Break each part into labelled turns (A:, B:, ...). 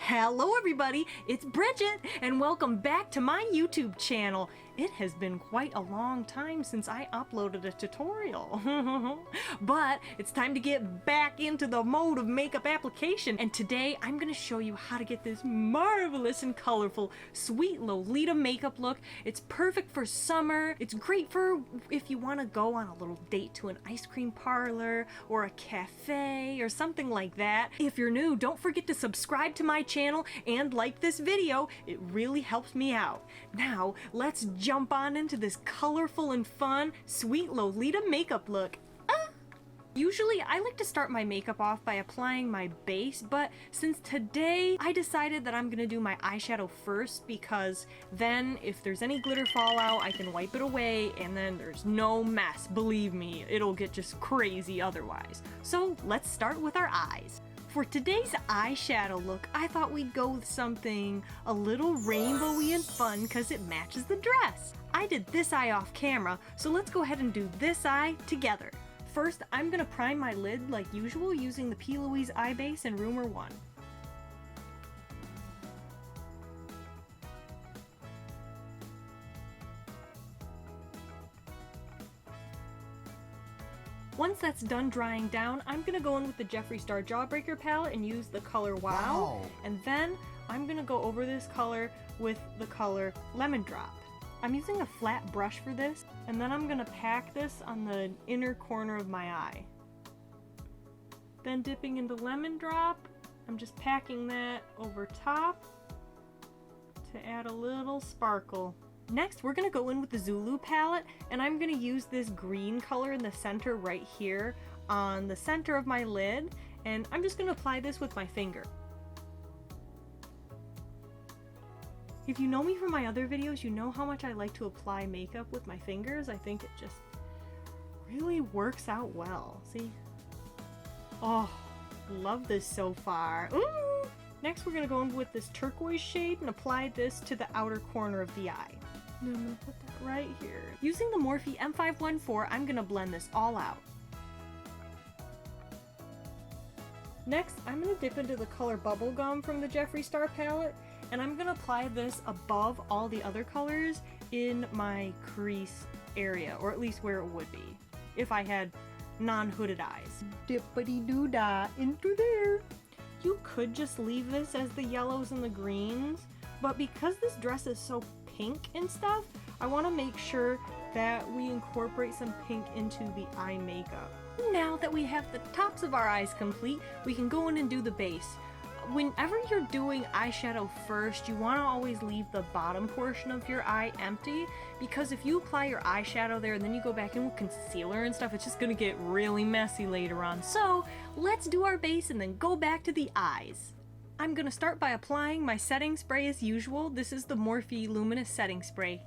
A: Hello everybody, it's Bridget, and welcome back to my YouTube channel. It has been quite a long time since I uploaded a tutorial. But it's time to get back into the mode of makeup application, and today I'm going to show you how to get this marvelous and colorful Sweet Lolita makeup look. It's perfect for summer. It's great for if you want to go on a little date to an ice cream parlor or a cafe or something like that. If you're new, don't forget to subscribe to my channel and like this video. It really helps me out. Now, let's jump on into this colorful and fun Sweet Lolita makeup look. Usually I like to start my makeup off by applying my base, but since today I decided that I'm gonna do my eyeshadow first, because then if there's any glitter fallout I can wipe it away and then there's no mess. Believe me, it'll get just crazy otherwise. So let's start with our eyes. For today's eyeshadow look, I thought we'd go with something a little rainbowy and fun because it matches the dress. I did this eye off camera, so let's go ahead and do this eye together. First, I'm going to prime my lid like usual using the P. Louise eye base in Rumor 1. Once that's done drying down, I'm going to go in with the Jeffree Star Jawbreaker palette and use the color Wow. And then I'm going to go over this color with the color Lemon Drop. I'm using a flat brush for this, and then I'm going to pack this on the inner corner of my eye. Then dipping into Lemon Drop, I'm just packing that over top to add a little sparkle. Next, we're going to go in with the Zulu palette, and I'm going to use this green color in the center right here on the center of my lid, and I'm just going to apply this with my finger. If you know me from my other videos, you know how much I like to apply makeup with my fingers. I think it just really works out well. See? Oh, love this so far. Ooh! Next, we're going to go in with this turquoise shade and apply this to the outer corner of the eye. And I'm going to put that right here. Using the Morphe M514, I'm going to blend this all out. Next, I'm going to dip into the color Bubblegum from the Jeffree Star palette, and I'm going to apply this above all the other colors in my crease area, or at least where it would be if I had non-hooded eyes. Dippity-doo-dah into there. You could just leave this as the yellows and the greens, but because this dress is so pink and stuff, I want to make sure that we incorporate some pink into the eye makeup. Now that we have the tops of our eyes complete, we can go in and do the base. Whenever you're doing eyeshadow first, you want to always leave the bottom portion of your eye empty, because if you apply your eyeshadow there and then you go back in with concealer and stuff, it's just going to get really messy later on. So let's do our base and then go back to the eyes. I'm going to start by applying my setting spray as usual. This is the Morphe Luminous setting spray.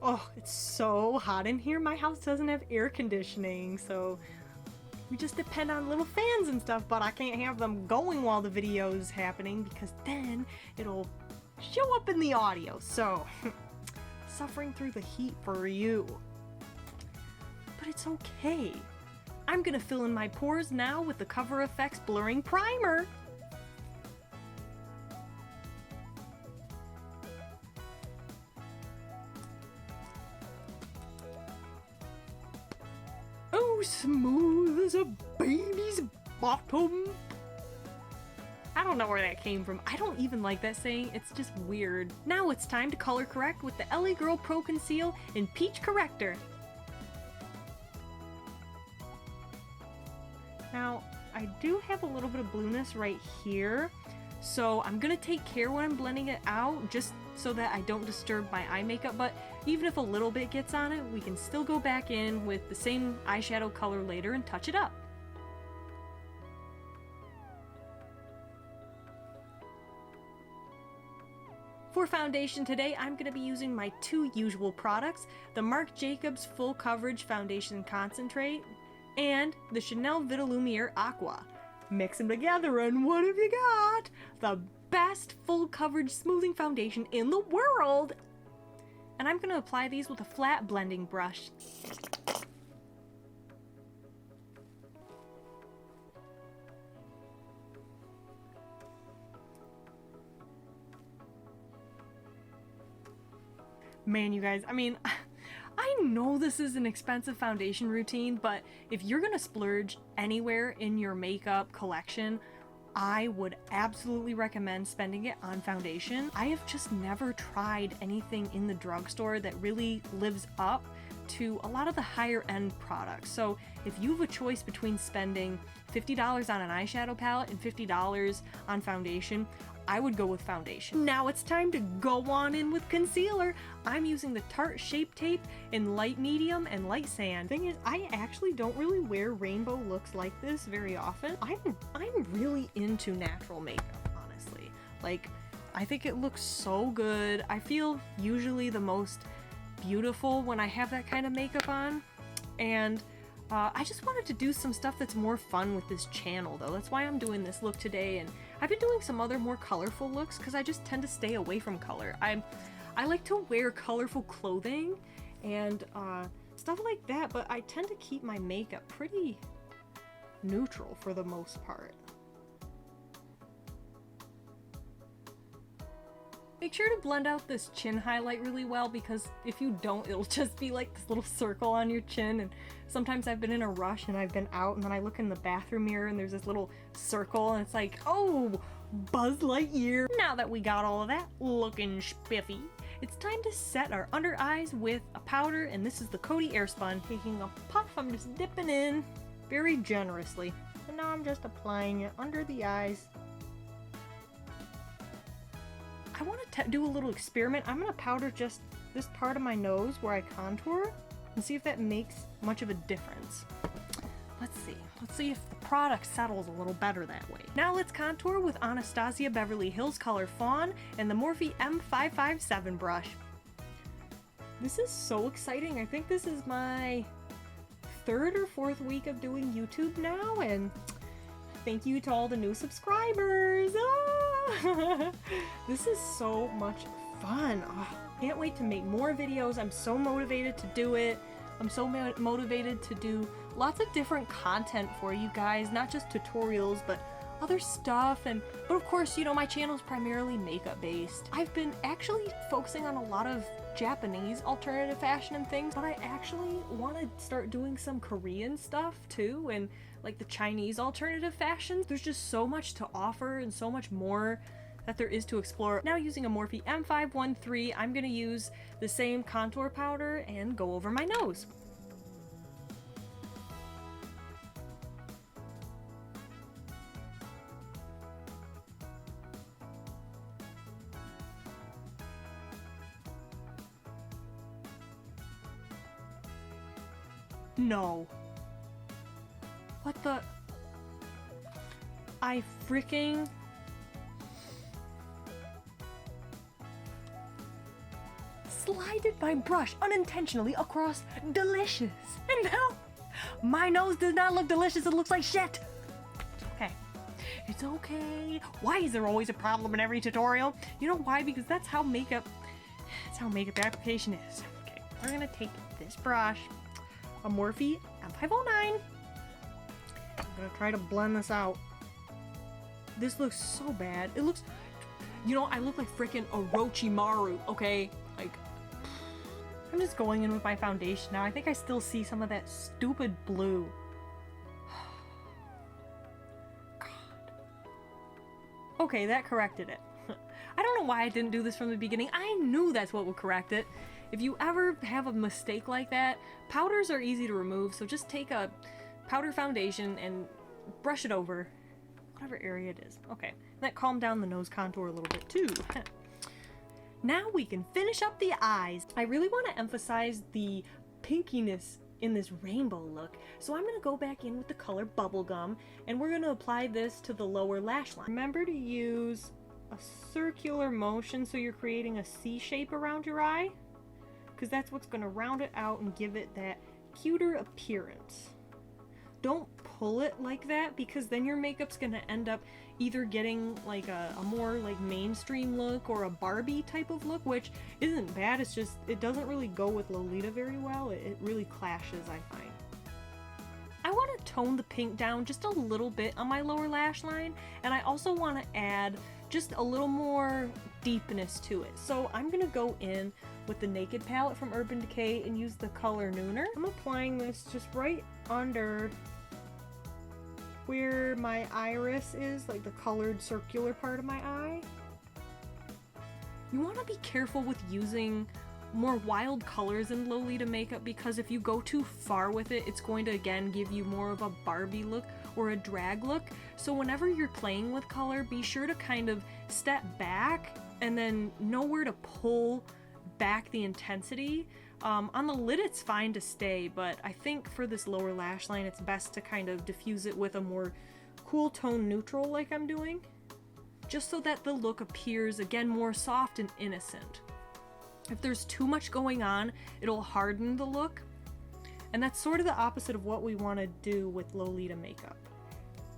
A: Oh, it's so hot in here. My house doesn't have air conditioning, so we just depend on little fans and stuff, but I can't have them going while the video is happening because then it'll show up in the audio. So, suffering through the heat for you. But it's okay. I'm gonna fill in my pores now with the Cover FX Blurring Primer. Oh, smooth as a baby's bottom. I don't know where that came from. I don't even like that saying. It's just weird. Now it's time to color correct with the LA Girl Pro Conceal in Peach Corrector. Now, I do have a little bit of blueness right here, so I'm going to take care when I'm blending it out, just so that I don't disturb my eye makeup, but even if a little bit gets on it, we can still go back in with the same eyeshadow color later and touch it up. For foundation today, I'm going to be using my two usual products, the Marc Jacobs Full Coverage Foundation Concentrate and the Chanel Vitalumiere Aqua. Mix them together and what have you got? The best full coverage smoothing foundation in the world! And I'm going to apply these with a flat blending brush. Man, you guys, I mean, I know this is an expensive foundation routine, but if you're gonna splurge anywhere in your makeup collection, I would absolutely recommend spending it on foundation. I have just never tried anything in the drugstore that really lives up to a lot of the higher end products. So if you have a choice between spending $50 on an eyeshadow palette and $50 on foundation, I would go with foundation. Now it's time to go on in with concealer. I'm using the Tarte Shape Tape in light medium and light sand. Thing is, I actually don't really wear rainbow looks like this very often. I'm really into natural makeup, honestly. Like, I think it looks so good. I feel usually the most beautiful when I have that kind of makeup on. And I just wanted to do some stuff that's more fun with this channel though. That's why I'm doing this look today, and I've been doing some other more colorful looks because I just tend to stay away from color. I like to wear colorful clothing and stuff like that, but I tend to keep my makeup pretty neutral for the most part. Make sure to blend out this chin highlight really well, because if you don't, it'll just be like this little circle on your chin. And sometimes I've been in a rush and I've been out and then I look in the bathroom mirror and there's this little circle and it's like, oh, Buzz Lightyear. Now that we got all of that looking spiffy, it's time to set our under eyes with a powder, and this is the Coty Airspun. Taking a puff, I'm just dipping in very generously. And now I'm just applying it under the eyes. I want to do a little experiment. I'm going to powder just this part of my nose where I contour and see if that makes much of a difference. Let's see. Let's see if the product settles a little better that way. Now let's contour with Anastasia Beverly Hills color Fawn and the Morphe M557 brush. This is so exciting. I think this is my third or fourth week of doing YouTube now, and thank you to all the new subscribers. This is so much fun. Can't wait to make more videos. I'm so motivated to do it. I'm so motivated to do lots of different content for you guys, not just tutorials, but other stuff. But of course, you know, my channel is primarily makeup based. I've been actually focusing on a lot of Japanese alternative fashion and things, but I actually want to start doing some Korean stuff too, and like the Chinese alternative fashions. There's just so much to offer and so much more that there is to explore. Now using a Morphe M513, I'm gonna use the same contour powder and go over my nose. No. What the? I freaking... slided my brush unintentionally across delicious. And now, my nose does not look delicious, it looks like shit. It's okay. It's okay. Why is there always a problem in every tutorial? You know why? Because that's how makeup application is. Okay, we're gonna take this brush, a Morphe M509. I'm gonna try to blend this out. This looks so bad. It looks, you know, I look like freaking Orochimaru, okay? Like, I'm just going in with my foundation now. I think I still see some of that stupid blue. God. Okay, that corrected it. I don't know why I didn't do this from the beginning. I knew that's what would correct it. If you ever have a mistake like that, powders are easy to remove, so just take a powder foundation and brush it over whatever area it is. Okay, that calmed down the nose contour a little bit too. Now we can finish up the eyes. I really want to emphasize the pinkiness in this rainbow look, so I'm going to go back in with the color Bubblegum, and we're going to apply this to the lower lash line. Remember to use a circular motion so you're creating a C shape around your eye, because that's what's going to round it out and give it that cuter appearance. Don't pull it like that, because then your makeup's going to end up either getting like a more like mainstream look or a Barbie type of look, which isn't bad, it's just it doesn't really go with Lolita very well. It really clashes, I find. I want to tone the pink down just a little bit on my lower lash line, and I also want to add just a little more deepness to it. So I'm going to go in with the Naked palette from Urban Decay and use the color Nooner. I'm applying this just right under where my iris is, like the colored circular part of my eye. You want to be careful with using more wild colors in Lolita makeup because if you go too far with it, it's going to again give you more of a Barbie look or a drag look. So whenever you're playing with color, be sure to kind of step back and then know where to pull back the intensity. On the lid it's fine to stay, but I think for this lower lash line it's best to kind of diffuse it with a more cool tone neutral like I'm doing, just so that the look appears again more soft and innocent. If there's too much going on, it'll harden the look, and that's sort of the opposite of what we want to do with Lolita makeup.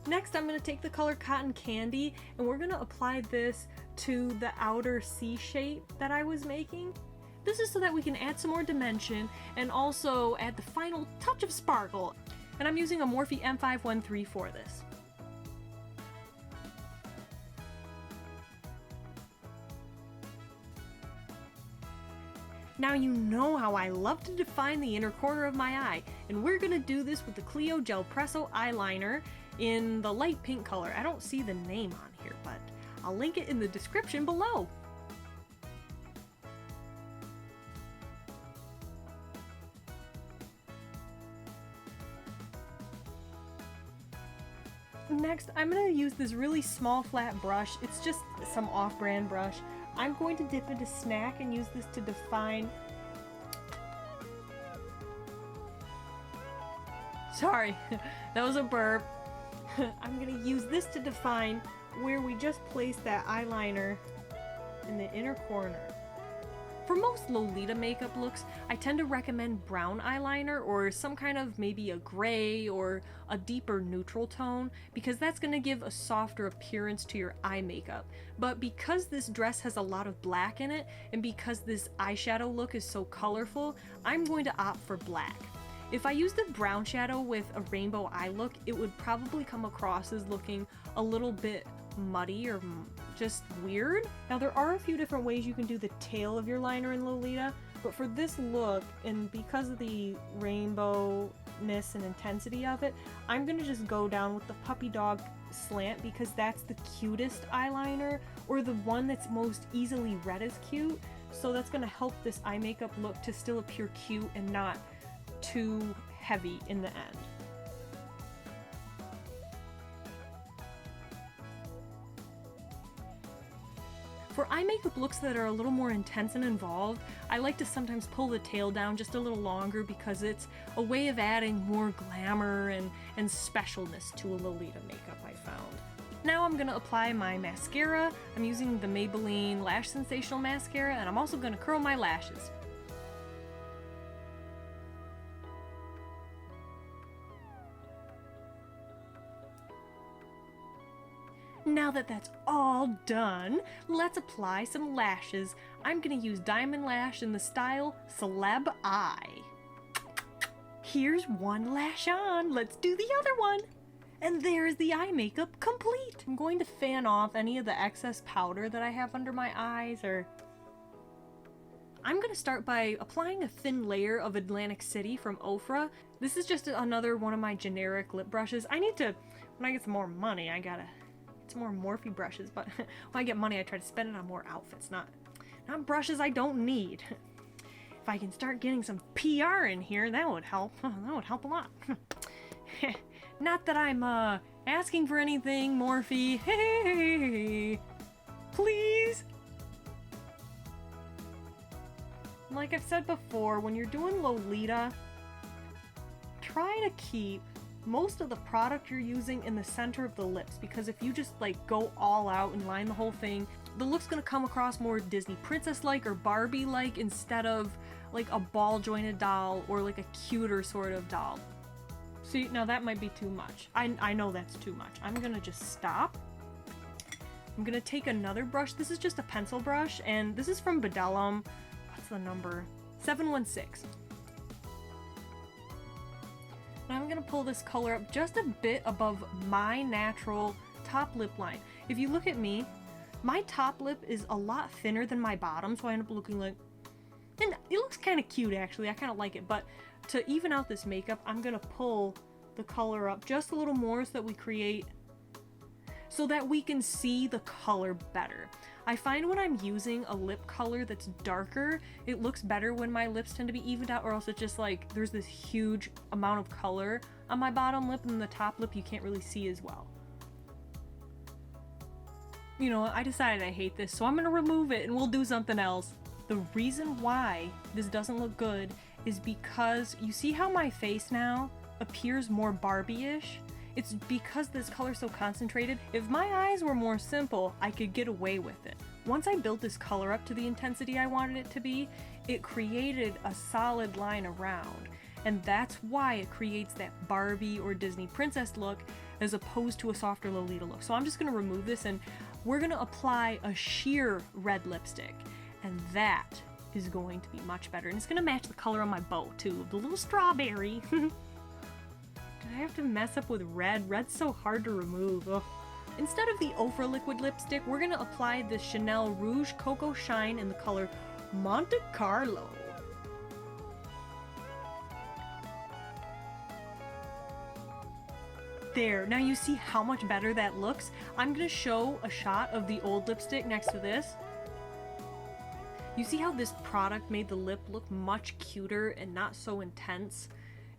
A: Next, I'm going to take the color Cotton Candy and we're going to apply this to the outer C shape that I was making. This is so that we can add some more dimension and also add the final touch of sparkle. And I'm using a Morphe M513 for this. Now you know how I love to define the inner corner of my eye, and we're gonna do this with the Clio Gel Presso eyeliner in the light pink color. I don't see the name on here, but I'll link it in the description below. Next, I'm going to use this really small flat brush. It's just some off-brand brush. I'm going to dip into Snack and use this to define... Sorry, that was a burp. I'm going to use this to define where we just placed that eyeliner in the inner corner. For most Lolita makeup looks, I tend to recommend brown eyeliner or some kind of maybe a gray or a deeper neutral tone because that's going to give a softer appearance to your eye makeup. But because this dress has a lot of black in it and because this eyeshadow look is so colorful, I'm going to opt for black. If I used a brown shadow with a rainbow eye look, it would probably come across as looking a little bit muddy or just weird. Now there are a few different ways you can do the tail of your liner in Lolita, but for this look and because of the rainbowness and intensity of it, I'm gonna just go down with the puppy dog slant because that's the cutest eyeliner or the one that's most easily read as cute. So that's gonna help this eye makeup look to still appear cute and not too heavy in the end. For eye makeup looks that are a little more intense and involved, I like to sometimes pull the tail down just a little longer because it's a way of adding more glamour and specialness to a Lolita makeup I found. Now I'm going to apply my mascara. I'm using the Maybelline Lash Sensational Mascara and I'm also going to curl my lashes. Now that that's all done, let's apply some lashes. I'm gonna use Diamond Lash in the style Celeb Eye. Here's one lash on, let's do the other one. And there's the eye makeup complete. I'm going to fan off any of the excess powder that I have under my eyes I'm gonna start by applying a thin layer of Atlantic City from Ofra. This is just another one of my generic lip brushes. I need to, when I get some more money, I gotta some more Morphe brushes, but when I get money I try to spend it on more outfits, not brushes I don't need. If I can start getting some PR in here, that would help. That would help a lot. Not that I'm asking for anything, Morphe. Hey, please. Like I've said before, when you're doing Lolita, try to keep most of the product you're using in the center of the lips, because if you just like go all out and line the whole thing, the look's gonna come across more Disney princess-like or Barbie-like instead of like a ball-jointed doll or like a cuter sort of doll. See, now that might be too much. I know that's too much. I'm gonna just stop. I'm gonna take another brush. This is just a pencil brush, and this is from Bedelum. What's the number? 716. Now I'm going to pull this color up just a bit above my natural top lip line. If you look at me, my top lip is a lot thinner than my bottom, so I end up looking like And it looks kind of cute actually, I kind of like it, but to even out this makeup, I'm gonna pull the color up just a little more so that we can see the color better. I find when I'm using a lip color that's darker, it looks better when my lips tend to be evened out, or else it's just like there's this huge amount of color on my bottom lip, and the top lip you can't really see as well. You know, I decided I hate this, so I'm gonna remove it and we'll do something else. The reason why this doesn't look good is because you see how my face now appears more Barbie-ish? It's because this color's so concentrated. If my eyes were more simple, I could get away with it. Once I built this color up to the intensity I wanted it to be, it created a solid line around. And that's why it creates that Barbie or Disney princess look as opposed to a softer Lolita look. So I'm just gonna remove this and we're gonna apply a sheer red lipstick. And that is going to be much better. And it's gonna match the color on my bow too, the little strawberry. Did I have to mess up with red? Red's so hard to remove. Ugh. Instead of the Ofra liquid lipstick, we're gonna apply the Chanel Rouge Cocoa Shine in the color Monte Carlo. There, now you see how much better that looks? I'm gonna show a shot of the old lipstick next to this. You see how this product made the lip look much cuter and not so intense?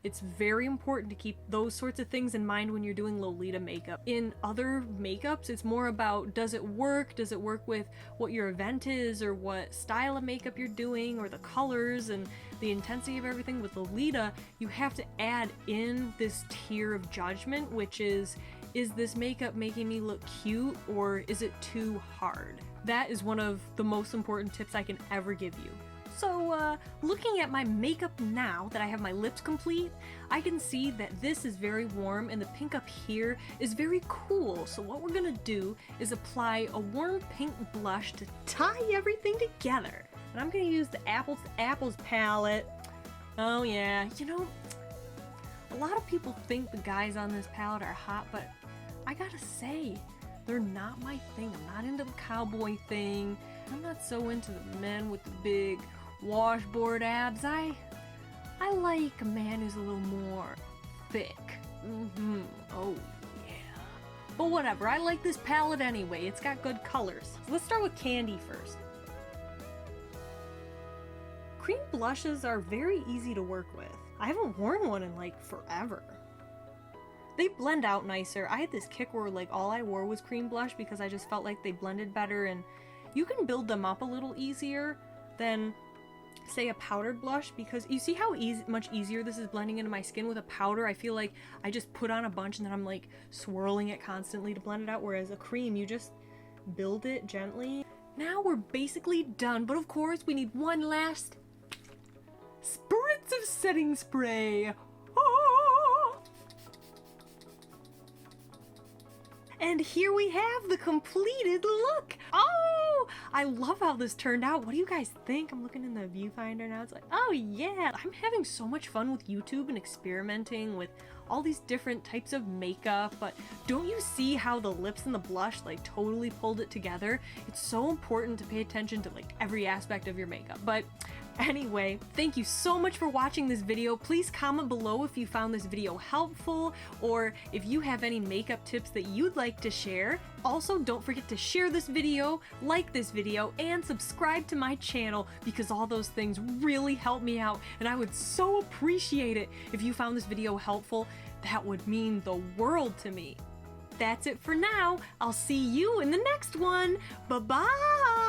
A: It's very important to keep those sorts of things in mind when you're doing Lolita makeup. In other makeups, it's more about, does it work? Does it work with what your event is or what style of makeup you're doing or the colors and the intensity of everything? With Lolita, you have to add in this tier of judgment, which is this makeup making me look cute or is it too hard? That is one of the most important tips I can ever give you. So, looking at my makeup now that I have my lips complete, I can see that this is very warm and the pink up here is very cool. So what we're gonna do is apply a warm pink blush to tie everything together. And I'm gonna use the Apples to Apples palette. Oh yeah, you know, a lot of people think the guys on this palette are hot, but I gotta say, they're not my thing. I'm not into the cowboy thing. I'm not so into the men with the big washboard abs. I like a man who's a little more thick. Oh yeah. But whatever, I like this palette anyway. It's got good colors. So let's start with Candy first. Cream blushes are very easy to work with. I haven't worn one in like forever. They blend out nicer. I had this kick where like all I wore was cream blush because I just felt like they blended better, and you can build them up a little easier than say a powdered blush, because you see how much easier this is blending into my skin. With a powder, I feel like I just put on a bunch and then I'm like swirling it constantly to blend it out, whereas a cream, you just build it gently. Now we're basically done, but of course we need one last spritz of setting spray. And here we have the completed look. Oh, I love how this turned out. What do you guys think? I'm looking in the viewfinder now. It's like, oh yeah. I'm having so much fun with YouTube and experimenting with all these different types of makeup, but don't you see how the lips and the blush like totally pulled it together? It's so important to pay attention to like every aspect of your makeup. But anyway, thank you so much for watching this video. Please comment below if you found this video helpful or if you have any makeup tips that you'd like to share. Also, don't forget to share this video, like this video, and subscribe to my channel because all those things really help me out, and I would so appreciate it if you found this video helpful. That would mean the world to me. That's it for now. I'll see you in the next one. Bye-bye!